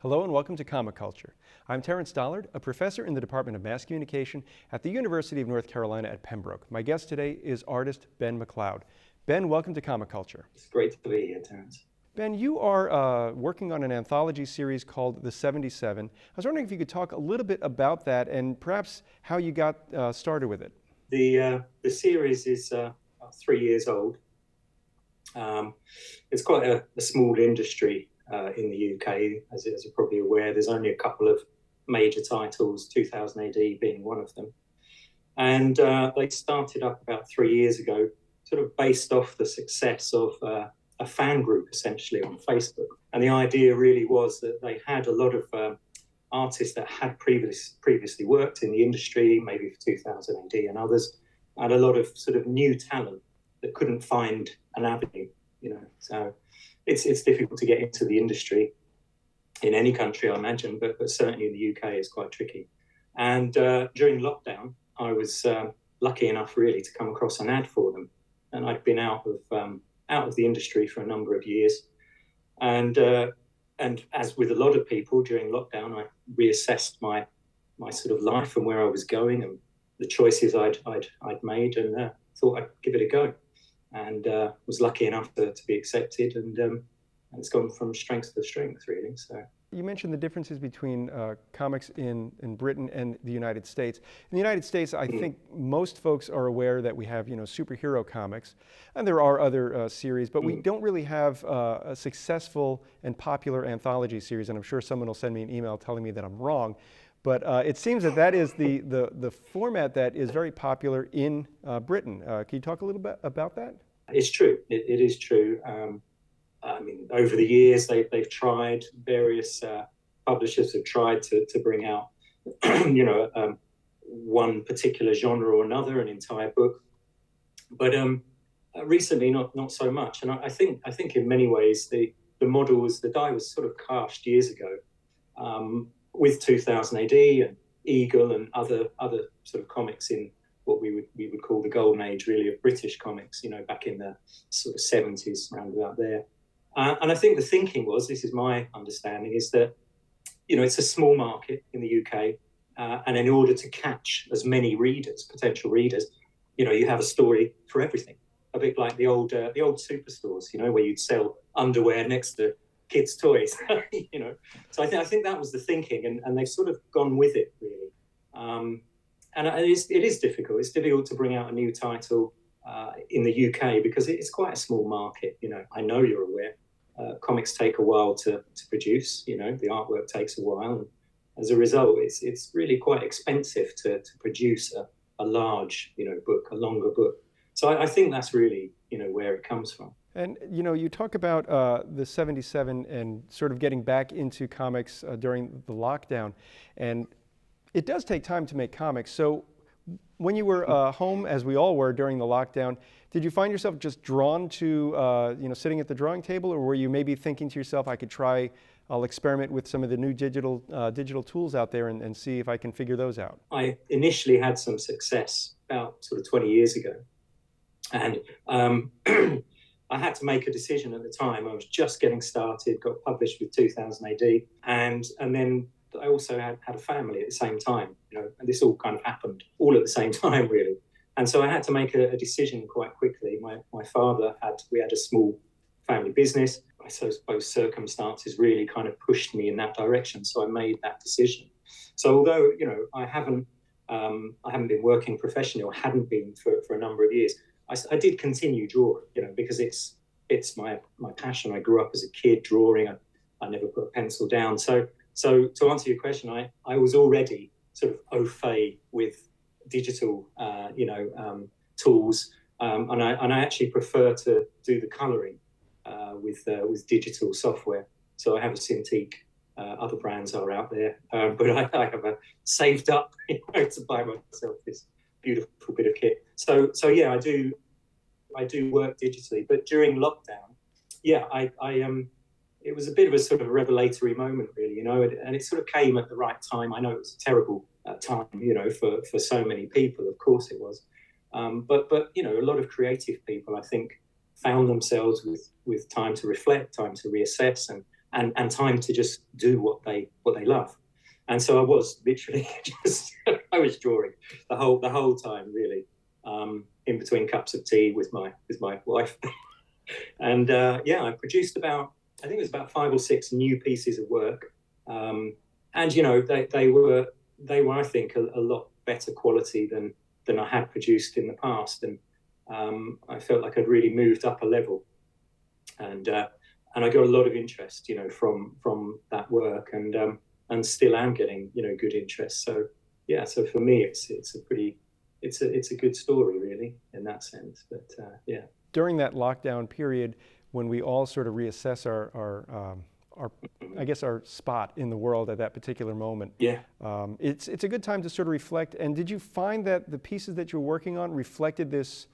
Hello and welcome to Comic Culture. I'm Terrence Dollard, a professor in the Department of Mass Communication at the University of North Carolina at Pembroke. My guest today is artist Ben Macleod. Ben, welcome to Comic Culture. It's great to be here, Terrence. Ben, you are working on an anthology series called The 77. I was wondering if you could talk a little bit about that and perhaps how you got started with it. The series is 3 years old. It's quite a small industry in the UK, as you're probably aware. There's only a couple of major titles, 2000 AD being one of them. And they started up about 3 years ago, sort of based off the success of a fan group, essentially, on Facebook. And the idea really was that they had a lot of artists that had previously worked in the industry, maybe for 2000 AD and others, and a lot of sort of new talent that couldn't find an avenue, So it's difficult to get into the industry in any country, I imagine, but certainly in the UK it's quite tricky. And during lockdown, I was lucky enough really to come across an ad for them. And I'd been out of the industry for a number of years. And as with a lot of people during lockdown, I reassessed my sort of life and where I was going and the choices I'd made, and thought I'd give it a go. And was lucky enough to be accepted, and it's gone from strength to strength, really. So you mentioned the differences between comics in Britain and the United States. In the United States, I think most folks are aware that we have, superhero comics, and there are other series, but we don't really have a successful and popular anthology series. And I'm sure someone will send me an email telling me that I'm wrong. But it seems that is the format that is very popular in Britain. Can you talk a little bit about that? It's true. It is true. I mean, over the years, they've tried, various publishers have tried to bring out, one particular genre or another, an entire book. But recently, not so much. And I think in many ways, the die was sort of cast years ago. With 2000 AD and Eagle and other sort of comics in what we would call the golden age, really, of British comics, back in the sort of 70s, around about there. And I think the thinking was, this is my understanding, is that, it's a small market in the UK, and in order to catch as many potential readers, you have a story for everything. A bit like the old superstores, where you'd sell underwear next to kids' toys, So I think that was the thinking, and they've sort of gone with it, really. And it is difficult. It's difficult to bring out a new title in the UK because it's quite a small market. I know you're aware. Comics take a while to produce. The artwork takes a while, and as a result, it's really quite expensive to produce a large, book, a longer book. So I think that's really, where it comes from. And, you talk about the 77 and sort of getting back into comics during the lockdown. And it does take time to make comics. So when you were home, as we all were during the lockdown, did you find yourself just drawn to, sitting at the drawing table? Or were you maybe thinking to yourself, I'll experiment with some of the new digital tools out there and see if I can figure those out? I initially had some success about sort of 20 years ago. And I had to make a decision at the time. I was just getting started, got published with 2000 AD, and then I also had a family at the same time, and this all kind of happened all at the same time, really. And so I had to make a decision quite quickly. My father we had a small family business. I suppose circumstances really kind of pushed me in that direction, so I made that decision. So although, I haven't been working professionally, or hadn't been for a number of years, I did continue drawing, because it's my passion. I grew up as a kid drawing. I never put a pencil down. So to answer your question, I was already sort of au fait with digital, tools, and I actually prefer to do the colouring with digital software. So I have a Cintiq. Other brands are out there, but I have saved up to buy myself this beautiful bit of kit. So yeah, I do work digitally, but during lockdown, it was a bit of a sort of revelatory moment, really, and it sort of came at the right time. I know it was a terrible time, for so many people. Of course it was, but a lot of creative people, I think, found themselves with time to reflect, time to reassess, and time to just do what they love. And so I was literally just I was drawing the whole time, really, in between cups of tea with my wife. And I produced I think it was about 5 or 6 new pieces of work, and they were I think a lot better quality than I had produced in the past, and I felt like I'd really moved up a level, and I got a lot of interest, from that work, and still am getting, good interest. So yeah, so for me, it's a good story, really, in that sense. But yeah. During that lockdown period, when we all sort of reassess our I guess our spot in the world at that particular moment. Yeah. It's a good time to sort of reflect. And did you find that the pieces that you were working on reflected this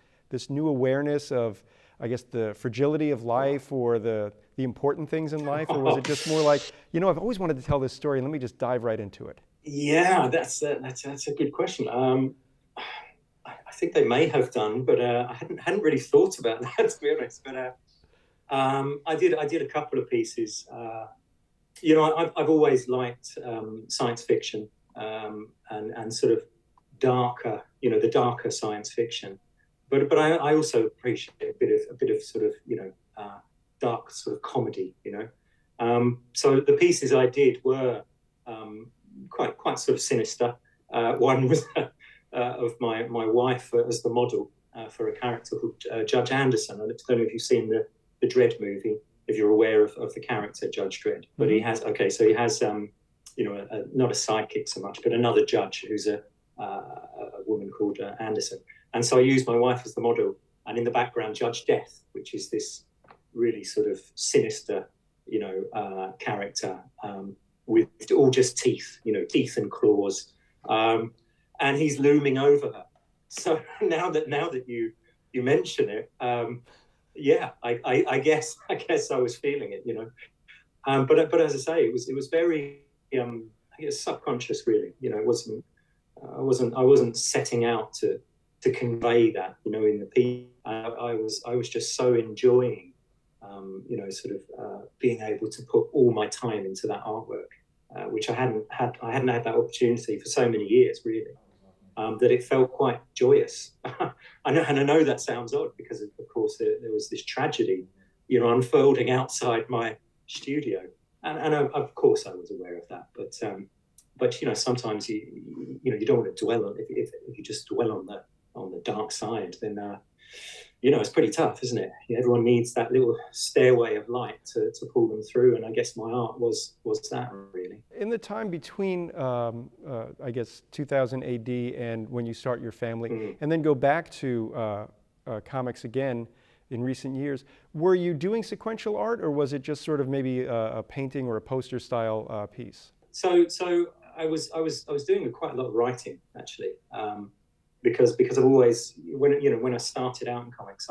new awareness of, I guess, the fragility of life, or the important things in life, or was it just more like, I've always wanted to tell this story, and let me just dive right into it? Yeah, that's a good question. I think they may have done, but I hadn't really thought about that, to be honest. But I did a couple of pieces. I've always liked science fiction, and sort of darker, the darker science fiction. But I also appreciate a bit of sort of dark sort of comedy. So the pieces I did were quite sort of sinister. One was of my wife as the model for a character called Judge Anderson. I don't know if you've seen the Dredd movie, if you're aware of the character Judge Dredd. But he has not a sidekick so much, but another judge who's a woman called Anderson. And so I used my wife as the model, and in the background, Judge Death, which is this really sort of sinister, character with all just teeth, teeth and claws, and he's looming over her. So now that you mention it, I guess I was feeling it, but as I say, it was very I guess subconscious, really. I wasn't setting out to convey that, in the piece. I was just so enjoying, being able to put all my time into that artwork, which I hadn't had that opportunity for so many years, really. That it felt quite joyous. I know that sounds odd, because of course there was this tragedy, unfolding outside my studio, and of course I was aware of that. But sometimes you don't want to dwell on if you just dwell on the dark side, then it's pretty tough, isn't it? Everyone needs that little stairway of light to pull them through, and I guess my art was that, really. In the time between, I guess, 2000 AD and when you start your family, and then go back to comics again in recent years, were you doing sequential art, or was it just sort of maybe a painting or a poster style piece? So I was doing quite a lot of writing, actually. Because I've always, when I started out in comics,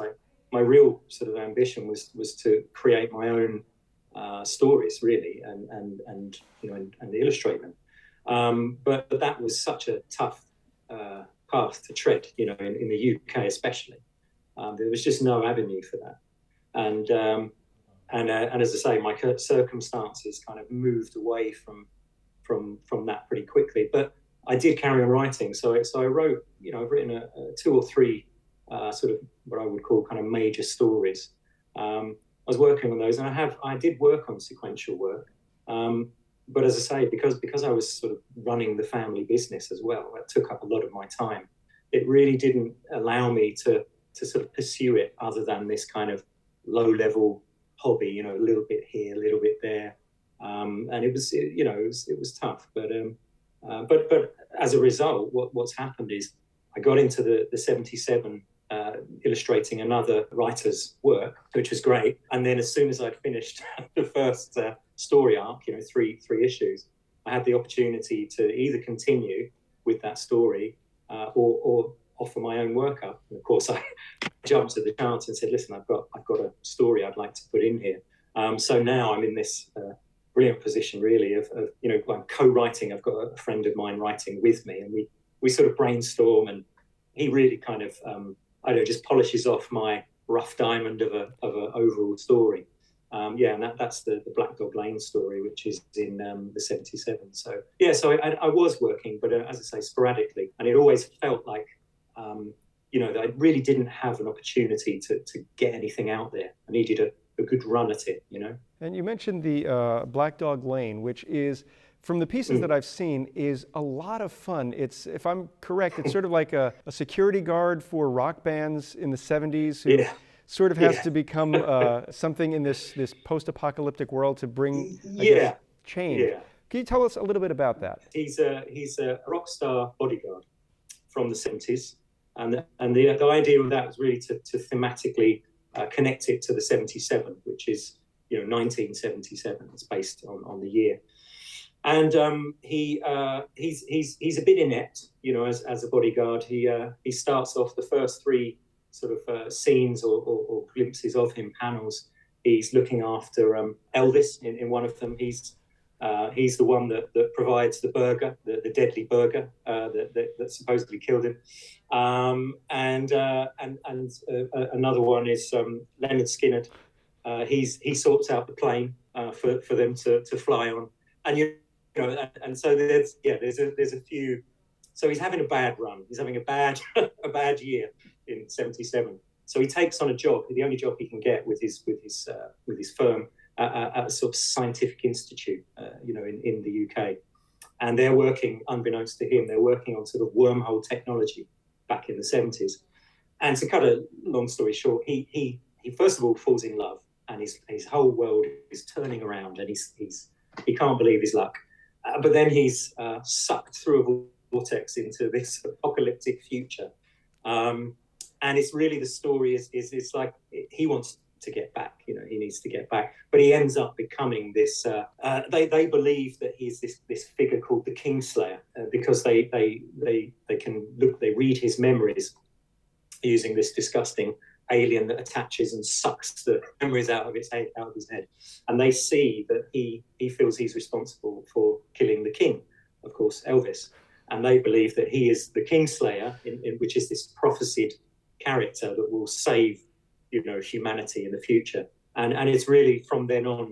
my real sort of ambition was to create my own stories, really, and illustrate them. But that was such a tough path to tread, in the UK especially. There was just no avenue for that, and as I say, my circumstances kind of moved away from that pretty quickly. But I did carry on writing, so I wrote. I've written 2 or 3 sort of what I would call kind of major stories. I was working on those, and I did work on sequential work. But as I say, because I was sort of running the family business as well, that took up a lot of my time. It really didn't allow me to sort of pursue it other than this kind of low level hobby. A little bit here, a little bit there, and it was tough, but. But as a result, what's happened is I got into the 77 illustrating another writer's work, which was great. And then as soon as I'd finished the first story arc, 3 issues, I had the opportunity to either continue with that story or offer my own work up. And of course, I jumped at the chance and said, "Listen, I've got a story I'd like to put in here." So now I'm in this brilliant position, really, of I'm co-writing. I've got a friend of mine writing with me, and we sort of brainstorm, and he really kind of just polishes off my rough diamond of a overall story, And that's the Black Dog Lane story, which is in the 77. So yeah, so I was working, but as I say, sporadically, and it always felt like that I really didn't have an opportunity to get anything out there. I needed a good run at it, And you mentioned the Black Dog Lane, which is, from the pieces that I've seen, is a lot of fun. It's, if I'm correct, it's sort of like a security guard for rock bands in the 70s who sort of has to become something in this post-apocalyptic world to bring, I guess, change. Yeah. Can you tell us a little bit about that? He's a rock star bodyguard from the 70s. And the idea of that was really to thematically connect it to the 77, which is 1977. It's based on the year, and he's a bit inept, as a bodyguard. He starts off the first three sort of scenes or glimpses of him, panels. He's looking after Elvis in one of them. He's the one that provides the burger, the deadly burger that supposedly killed him. And another one is Leonard Skinner. He sorts out the plane for them to fly on, and so there's a few. So he's having a bad run. He's having a bad year in 77. So he takes on a job, the only job he can get with his firm at a sort of scientific institute, in the UK, and they're working, unbeknownst to him, they're working on sort of wormhole technology back in the 70s. And to cut a long story short, he first of all falls in love, and his whole world is turning around, and he can't believe his luck. But then he's sucked through a vortex into this apocalyptic future, and it's really, the story is it's like he wants to get back, he needs to get back, but he ends up becoming this. They believe that he's this figure called the Kingslayer, because they can look, they read his memories using this disgusting alien that attaches and sucks the memories out of his head, and they see that he feels he's responsible for killing the king, of course, Elvis, and they believe that he is the Kingslayer, which is this prophesied character that will save humanity in the future, and it's really from then on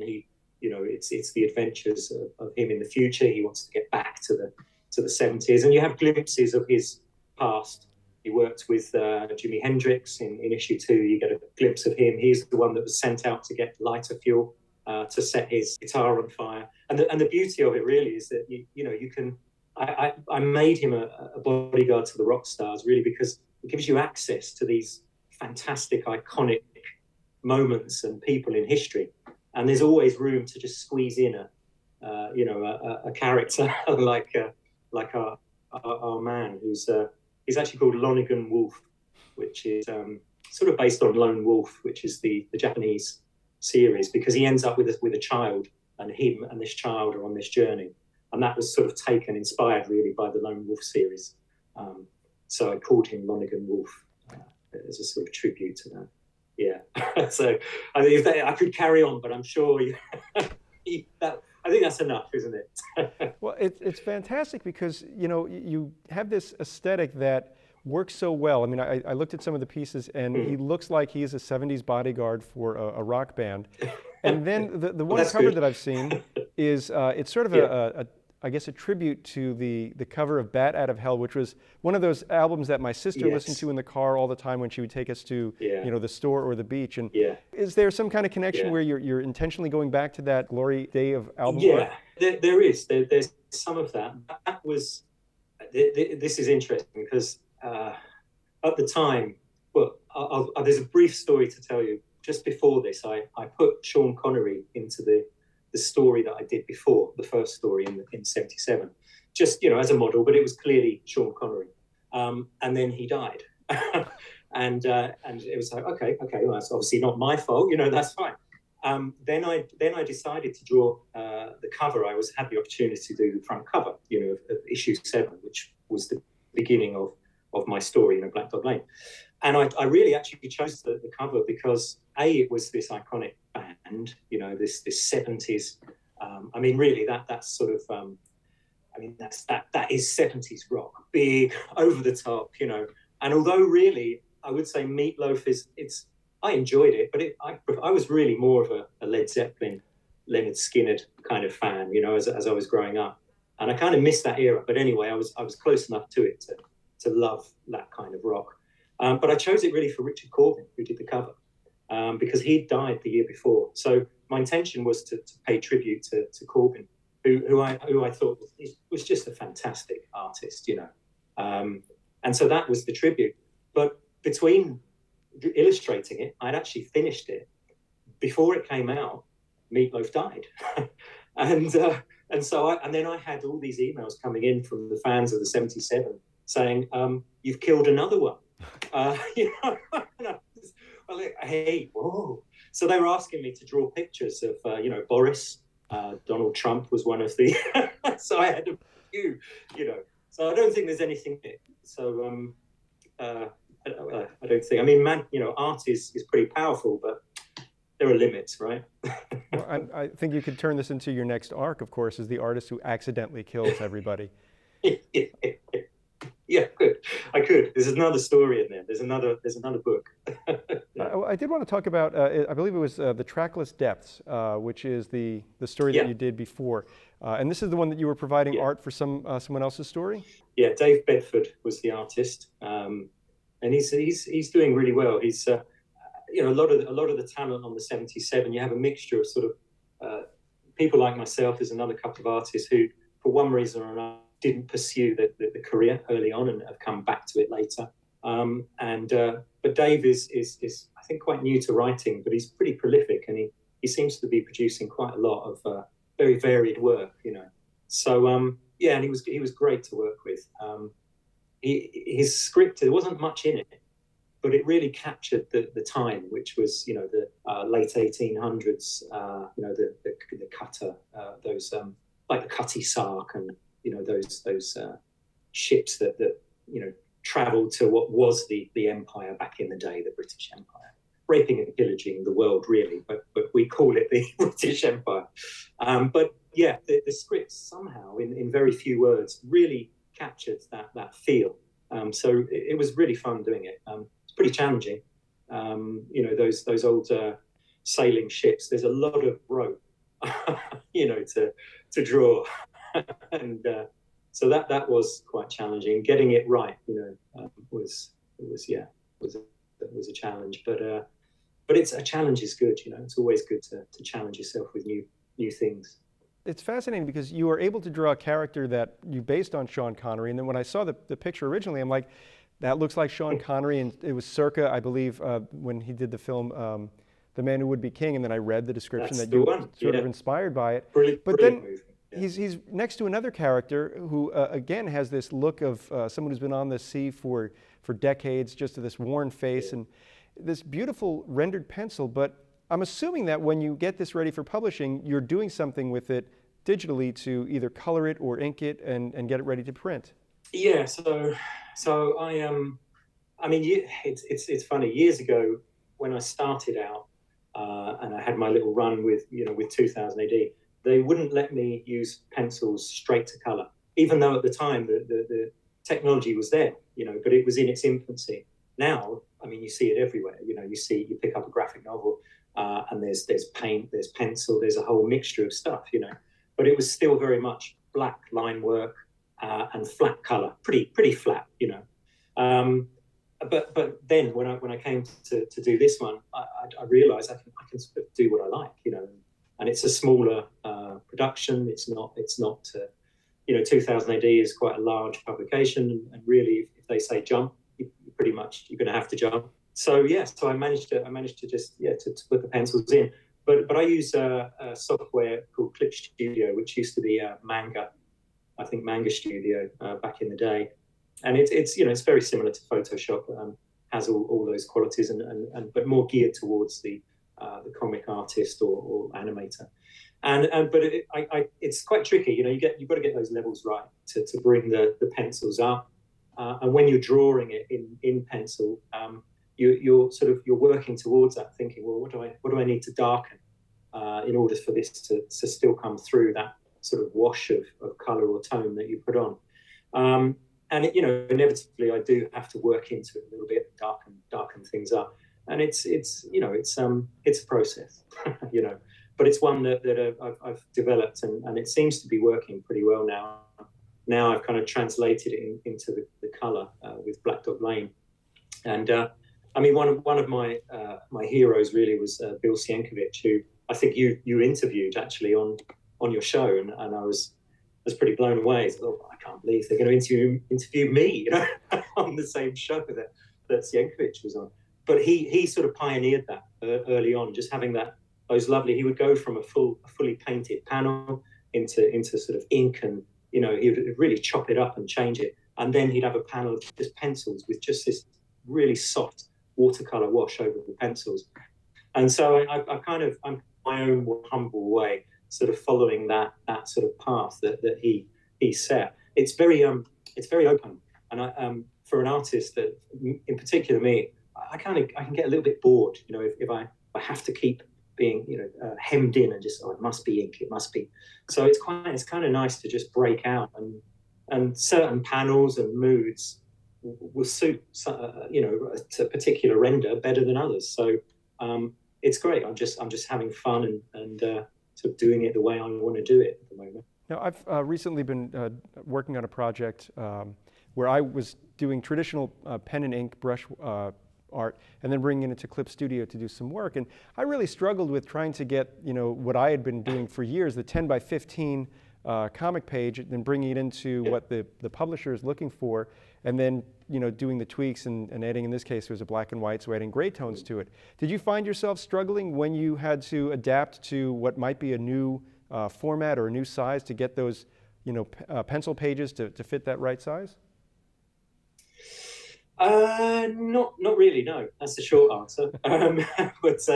it's the adventures of him in the future. He wants to get back to the 70s, and you have glimpses of his past. He worked with Jimi Hendrix in issue 2. You get a glimpse of him. He's the one that was sent out to get lighter fuel to set his guitar on fire. And the beauty of it really is that you can. I made him a bodyguard to the rock stars really because it gives you access to these fantastic, iconic moments and people in history, and there's always room to just squeeze in a character like our man, who's he's actually called Lonigan Wolf, which is sort of based on Lone Wolf, which is the Japanese series, because he ends up with a child, and him and this child are on this journey, and that was sort of inspired really by the Lone Wolf series. So I called him Lonigan Wolf as a sort of tribute to that. Yeah. So I think I could carry on, but I'm sure I think that's enough, isn't it? Well, it's fantastic because you have this aesthetic that works so well. I mean, I looked at some of the pieces, and he looks like he's a 70s bodyguard for a rock band. And then the one cover that I've seen is it's sort of I guess a tribute to the cover of Bat Out of Hell, which was one of those albums that my sister listened to in the car all the time when she would take us to the store or the beach. And is there some kind of connection where you're intentionally going back to that glory day of album work? There is. There's some of that. That was. This is interesting because at the time, well, there's a brief story to tell you. Just before this, I put Sean Connery into the story that I did before, the first story in 77, just as a model, but it was clearly Sean Connery, and then he died, and it was like okay, well, that's obviously not my fault, that's fine. Then I decided to draw the cover. I had the opportunity to do the front cover, of issue 7, which was the beginning of my story, Black Dog Lane, and I really actually chose the cover because it was this iconic band, this 70s. I mean, really, that's sort of. I mean, that is 70s rock, big, over the top, And although really, I would say Meatloaf I enjoyed it, but I was really more of a Led Zeppelin, Leonard Skinner kind of fan, as I was growing up, and I kind of missed that era. But anyway, I was close enough to it to love that kind of rock. But I chose it really for Richard Corbin, who did the cover, because he died the year before. So my intention was to pay tribute to Corbin, who I thought was just a fantastic artist, and so that was the tribute. But between illustrating it, I'd actually finished it before it came out. Meatloaf died, and then I had all these emails coming in from the fans of the '77 saying, "You've killed another one." Hey, whoa! So they were asking me to draw pictures of, Boris. Donald Trump was one of the. So I had a few, So I don't think there's anything. So I don't think. I mean, art is pretty powerful, but there are limits, right? Well, I think you could turn this into your next arc, of course, as the artist who accidentally kills everybody. Yeah, good. I could. There's another story in there. There's another book. I did want to talk about, I believe it was The Trackless Depths, which is the story that you did before. And this is the one that you were providing art for someone else's story? Yeah, Dave Bedford was the artist. And he's doing really well. He's, a lot of the talent on the 77, you have a mixture of sort of people like myself. There's another couple of artists who, for one reason or another, didn't pursue the career early on and have come back to it later. But Dave is I think quite new to writing, but he's pretty prolific, and he seems to be producing quite a lot of very varied work, So and he was great to work with. His script, there wasn't much in it, but it really captured the time, which was the late 1800s. The cutter, those like the Cutty Sark and those ships that traveled to what was the empire back in the day, the British Empire, raping and pillaging the world, really, but we call it the British Empire. But yeah, the script somehow, in very few words, really captured that feel. So it was really fun doing it. It's pretty challenging. Those old sailing ships. There's a lot of rope, to draw. And so that was quite challenging. Getting it right, was a challenge. But it's a challenge is good. It's always good to challenge yourself with new things. It's fascinating because you were able to draw a character that you based on Sean Connery, and then when I saw the picture originally, I'm like, that looks like Sean Connery, and it was circa, I believe, when he did the film The Man Who Would Be King, and then I read the description that you were sort of inspired by it. But then he's next to another character who, again, has this look of someone who's been on the sea for decades, just to this worn face and this beautiful rendered pencil. But I'm assuming that when you get this ready for publishing, you're doing something with it digitally to either color it or ink it and get it ready to print. Yeah, so it's funny. Years ago, when I started out and I had my little run with 2000 AD, they wouldn't let me use pencils straight to color, even though at the time the technology was there, but it was in its infancy. Now, you see it everywhere. You pick up a graphic novel and there's paint, there's pencil, there's a whole mixture of stuff, but it was still very much black line work and flat color, pretty flat, But then when I came to do this one, I realized I can sort of do what I like, and it's a smaller production. It's not 2000 AD is quite a large publication, and really, if they say jump, you're going to have to jump. So so I managed to just to put the pencils in, but I use a software called Clip Studio, which used to be Manga Studio back in the day, and it's very similar to Photoshop. Has all those qualities, but more geared towards the comic artist or animator, but it's quite tricky. You've got to get those levels right to bring the pencils up, and when you're drawing it in pencil, you're working towards that, thinking, well, what do I need to darken in order for this to still come through that sort of wash of color or tone that you put on. And inevitably I do have to work into it a little bit, darken things up. and it's a process, but it's one that I've developed, and it seems to be working pretty well now. Now I've kind of translated it into the colour with Black Dog Lane, and I mean one of my heroes really was Bill Sienkiewicz, who I think you interviewed actually on your show, and I was pretty blown away. I thought, I can't believe they're going to interview me, on the same show that Sienkiewicz was on. But he sort of pioneered that early on, just having those lovely. He would go from a fully painted panel into sort of ink, and he would really chop it up and change it, and then he'd have a panel of just pencils with just this really soft watercolor wash over the pencils. And so I'm my own humble way, sort of following that sort of path that he set. It's very open, and for an artist that, in particular me, I can get a little bit bored, if I have to keep being hemmed in and just, it must be ink, it must be. So it's kind of nice to just break out, and certain panels and moods will suit a particular render better than others. So it's great. I'm just having fun and sort of doing it the way I want to do it at the moment. Now, I've recently been working on a project where I was doing traditional pen and ink brush art, and then bringing it into Clip Studio to do some work. And I really struggled with trying to get, what I had been doing for years, the 10 by 15 comic page, and then bringing it into what the publisher is looking for, and then doing the tweaks and adding, in this case, it was a black and white, so adding gray tones to it. Did you find yourself struggling when you had to adapt to what might be a new format or a new size to get those pencil pages to fit that right size? Not really. No, that's the short answer. But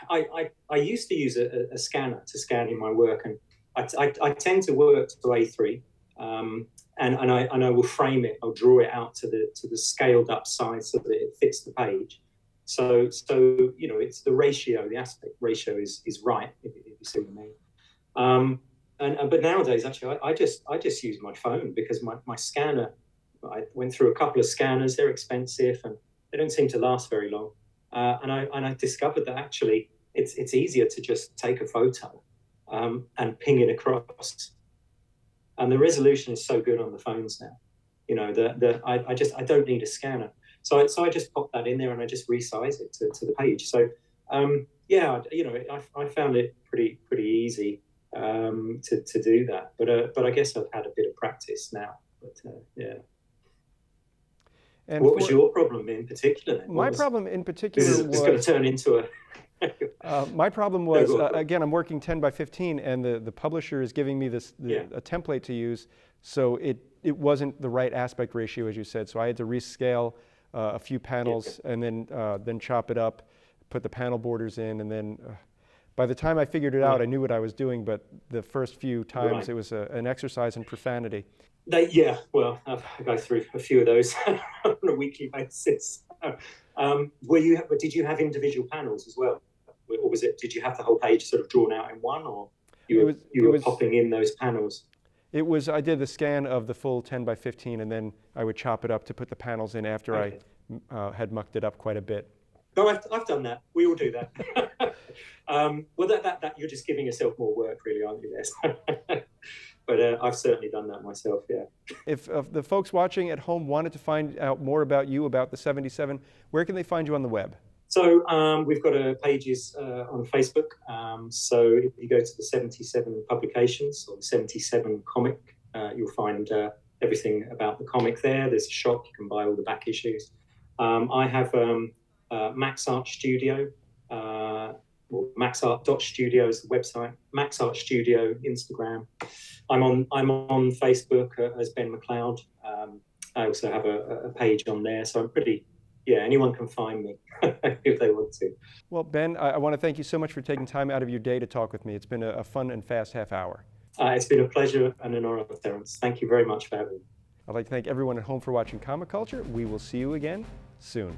I used to use a scanner to scan in my work, and I tend to work to A3, and I will frame it. I'll draw it out to the scaled up size so that it fits the page. So it's the ratio, the aspect ratio is right, if you see what I mean. But nowadays, actually, I just use my phone, because my scanner. I went through a couple of scanners. They're expensive and they don't seem to last very long. And I discovered that actually it's easier to just take a photo and ping it across. And the resolution is so good on the phones now, that I don't need a scanner. So I just pop that in there and I just resize it to the page. So I found it pretty easy to do that. But I guess I've had a bit of practice now. But yeah. And what was your problem in particular then? My problem in particular was... It's going to turn into a... my problem was, again, I'm working 10 by 15, and the publisher is giving me a template to use, so it wasn't the right aspect ratio, as you said, so I had to rescale a few panels and then chop it up, put the panel borders in, and then by the time I figured it out, I knew what I was doing, but the first few times it was an exercise in profanity. I go through a few of those on a weekly basis. Did you have individual panels as well, or did you have the whole page sort of drawn out in one, or you were popping in those panels? I did the scan of the full 10 by 15, and then I would chop it up to put the panels in after I had mucked it up quite a bit. No, I've done that. We all do that. That you're just giving yourself more work, really, aren't you? There. But I've certainly done that myself, yeah. If the folks watching at home wanted to find out more about you, about the 77, where can they find you on the web? So we've got pages on Facebook. So if you go to the 77 publications or the 77 comic, you'll find everything about the comic there. There's a shop, you can buy all the back issues. I have Max Art Studio, maxart.studio is the website. Max Art Studio, Instagram. I'm on Facebook as Ben Macleod. I also have a page on there, so I'm pretty. Yeah, anyone can find me if they want to. Well, Ben, I want to thank you so much for taking time out of your day to talk with me. It's been a fun and fast half hour. It's been a pleasure and an honor, Terence. Thank you very much for having me. I'd like to thank everyone at home for watching Comic Culture. We will see you again soon.